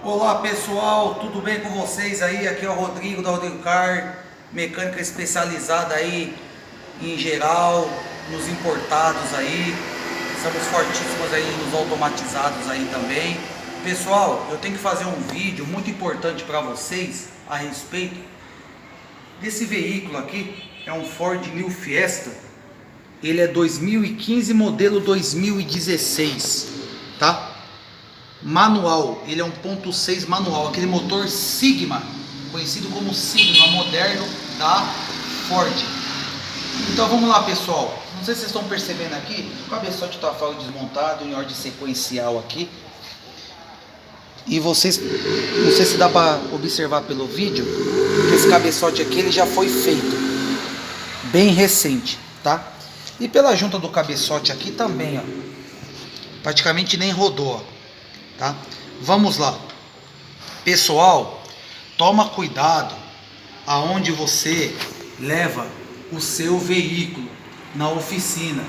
Olá pessoal, tudo bem com vocês aí? Aqui é o Rodrigo da Rodrigo Car, mecânica especializada aí em geral, nos importados aí, somos fortíssimos aí nos automatizados aí também. Pessoal, eu tenho que fazer um vídeo muito importante para vocês a respeito desse veículo aqui. É um Ford New Fiesta, ele é 2015 modelo 2016, tá? Manual, ele é 1.6 manual, aquele motor Sigma, conhecido como Sigma moderno da Ford. Então vamos lá pessoal, não sei se vocês estão percebendo aqui, o cabeçote está fora desmontado em ordem sequencial aqui. E vocês, não sei se dá para observar pelo vídeo, que esse cabeçote aqui ele já foi feito, bem recente, tá? E pela junta do cabeçote aqui também, ó, praticamente nem rodou, ó. Tá? Vamos lá, pessoal, toma cuidado aonde você leva o seu veículo na oficina.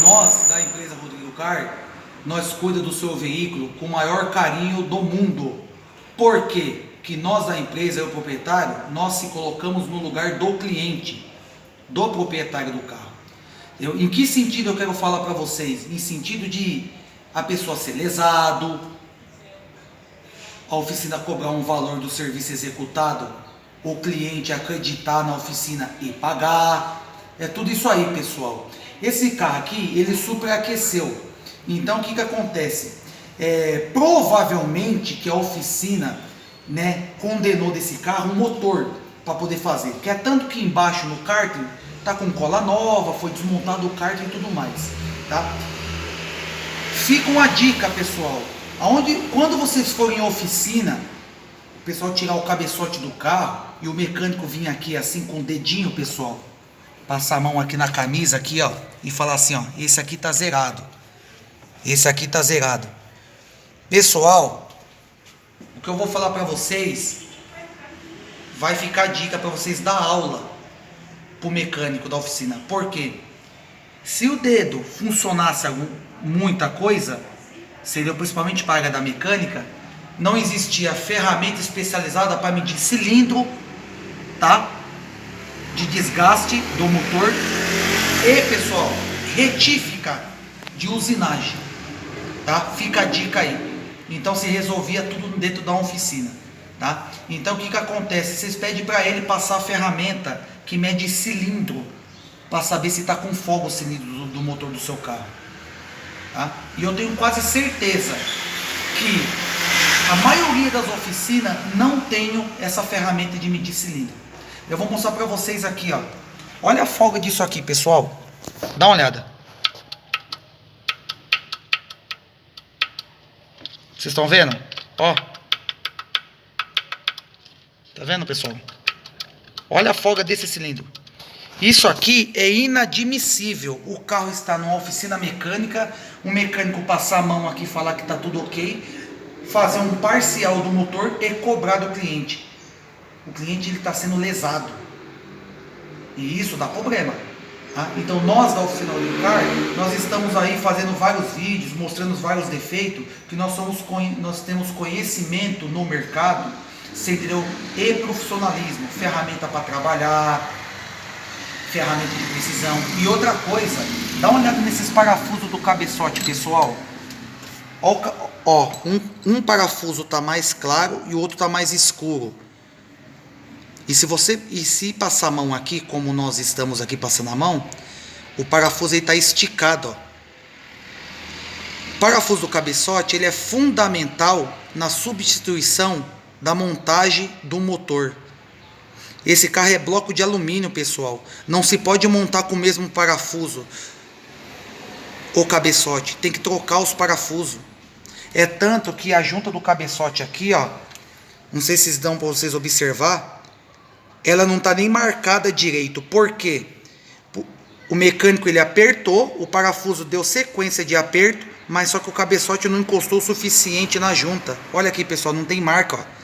Nós da empresa Rodrigo Car, nós cuidamos do seu veículo com o maior carinho do mundo. Por quê? Que nós da empresa, o proprietário, nós se colocamos no lugar do cliente, do proprietário do carro. Em que sentido eu quero falar para vocês? Em sentido de a pessoa ser lesado, a oficina cobrar um valor do serviço executado, o cliente acreditar na oficina e pagar. É tudo isso aí, pessoal. Esse carro aqui, ele superaqueceu. Então o que acontece? Provavelmente que a oficina, né, condenou desse carro um motor para poder fazer. Que é tanto que embaixo no cárter tá com cola nova, foi desmontado o cárter e tudo mais, tá? Fica uma dica, pessoal. Quando vocês forem em oficina, o pessoal tirar o cabeçote do carro e o mecânico vir aqui assim com o dedinho, pessoal, passar a mão aqui na camisa aqui, ó, e falar assim, ó, esse aqui tá zerado. Esse aqui tá zerado. Pessoal, o que eu vou falar para vocês vai ficar dica para vocês dar aula pro mecânico da oficina. Por quê? Se o dedo funcionasse muita coisa, seria principalmente para a área da mecânica, não existia ferramenta especializada para medir cilindro, tá? De desgaste do motor e, pessoal, retífica de usinagem, tá? Fica a dica aí. Então se resolvia tudo dentro da oficina, tá? Então o que acontece? Vocês pedem para ele passar a ferramenta que mede cilindro, para saber se está com folga o cilindro do motor do seu carro, tá? E eu tenho quase certeza que a maioria das oficinas não tem essa ferramenta de medir cilindro. Eu vou mostrar para vocês aqui, ó. Olha a folga disso aqui, pessoal. Dá uma olhada. Vocês estão vendo? Ó. Tá vendo, pessoal? Olha a folga desse cilindro. Isso aqui é inadmissível. O carro está numa oficina mecânica, o mecânico passar a mão aqui e falar que está tudo ok, fazer um parcial do motor e cobrar do cliente. O cliente está sendo lesado. E isso dá problema. Tá? Então nós da oficina Rodrigo Car, nós estamos aí fazendo vários vídeos, mostrando vários defeitos, que nós temos conhecimento no mercado, você entendeu? E profissionalismo, ferramenta para trabalhar, ferramenta de precisão. E outra coisa, dá uma olhada nesses parafusos do cabeçote, pessoal. Ó, um parafuso tá mais claro e o outro tá mais escuro. E se passar a mão aqui, como nós estamos aqui passando a mão, o parafuso aí tá esticado, ó. O parafuso do cabeçote, ele é fundamental na substituição da montagem do motor. Esse carro é bloco de alumínio, pessoal. Não se pode montar com o mesmo parafuso o cabeçote. Tem que trocar os parafusos. É tanto que a junta do cabeçote aqui, ó, não sei se dão para vocês observar, ela não está nem marcada direito. Por quê? O mecânico ele apertou, o parafuso deu sequência de aperto, mas só que o cabeçote não encostou o suficiente na junta. Olha aqui, pessoal, não tem marca, ó.